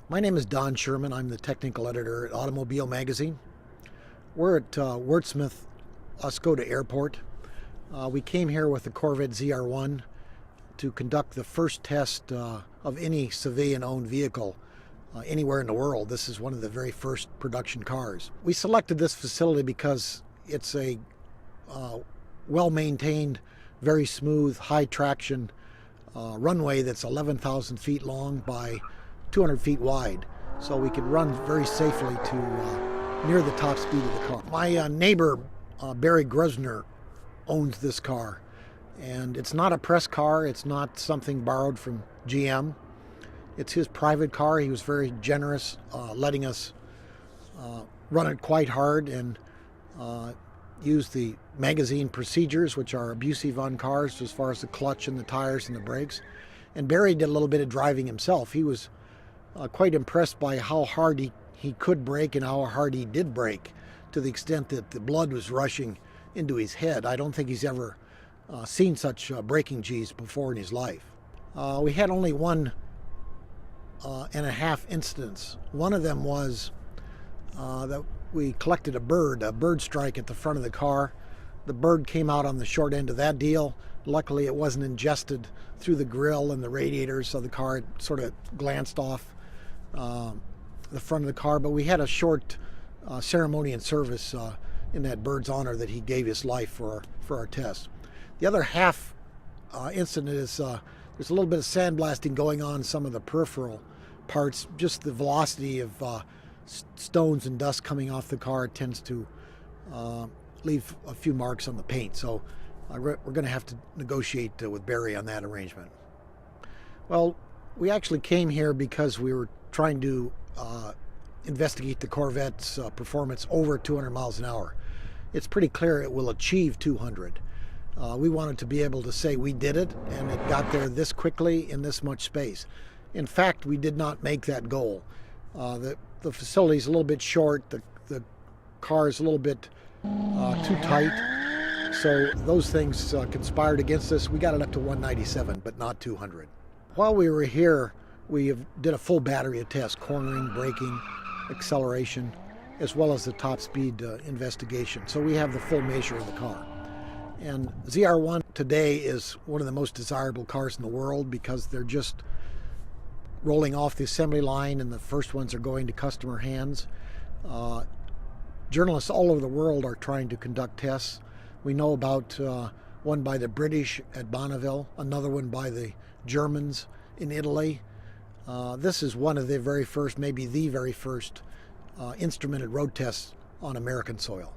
My name is Don Sherman. I'm the technical editor at Automobile Magazine. We're at Wurtsmith Oscoda Airport. We came here with the Corvette ZR1 to conduct the first test of any civilian-owned vehicle anywhere in the world. This is one of the very first production cars. We selected this facility because it's a well-maintained, very smooth, high-traction runway that's 11,000 feet long by 200 feet wide, so we could run very safely to near the top speed of the car. My neighbor, Barry Grusner, owns this car, and it's not a press car. It's not something borrowed from GM. It's his private car. He was very generous, letting us run it quite hard and use the magazine procedures, which are abusive on cars as far as the clutch and the tires and the brakes. And Barry did a little bit of driving himself. He was quite impressed by how hard he could brake and how hard he did brake, to the extent that the blood was rushing into his head. I don't think he's ever seen such braking G's before in his life. We had only one and a half incidents. One of them was that we collected a bird strike at the front of the car. The bird came out on the short end of that deal. Luckily, it wasn't ingested through the grill and the radiators, so the car sort of glanced off the front of the car. But we had a short ceremony and service in that bird's honor that he gave his life for our test. The other half incident is there's a little bit of sandblasting going on in some of the peripheral parts. Just the velocity of stones and dust coming off the car tends to leave a few marks on the paint. So we're going to have to negotiate with Barry on that arrangement. Well, we actually came here because we were trying to investigate the Corvette's performance over 200 miles an hour. It's pretty clear it will achieve 200. We wanted to be able to say we did it, and it got there this quickly in this much space. In fact, we did not make that goal. The facility's a little bit short. The car is a little bit too tight. So those things conspired against us. We got it up to 197, but not 200. While we were here, we did a full battery of tests: cornering, braking, acceleration, as well as the top speed investigation. So we have the full measure of the car. And ZR1 today is one of the most desirable cars in the world because they're just rolling off the assembly line, and the first ones are going to customer hands. Journalists all over the world are trying to conduct tests. We know about one by the British at Bonneville, another one by the Germans in Italy. This is one of the very first, maybe the very first, instrumented road tests on American soil.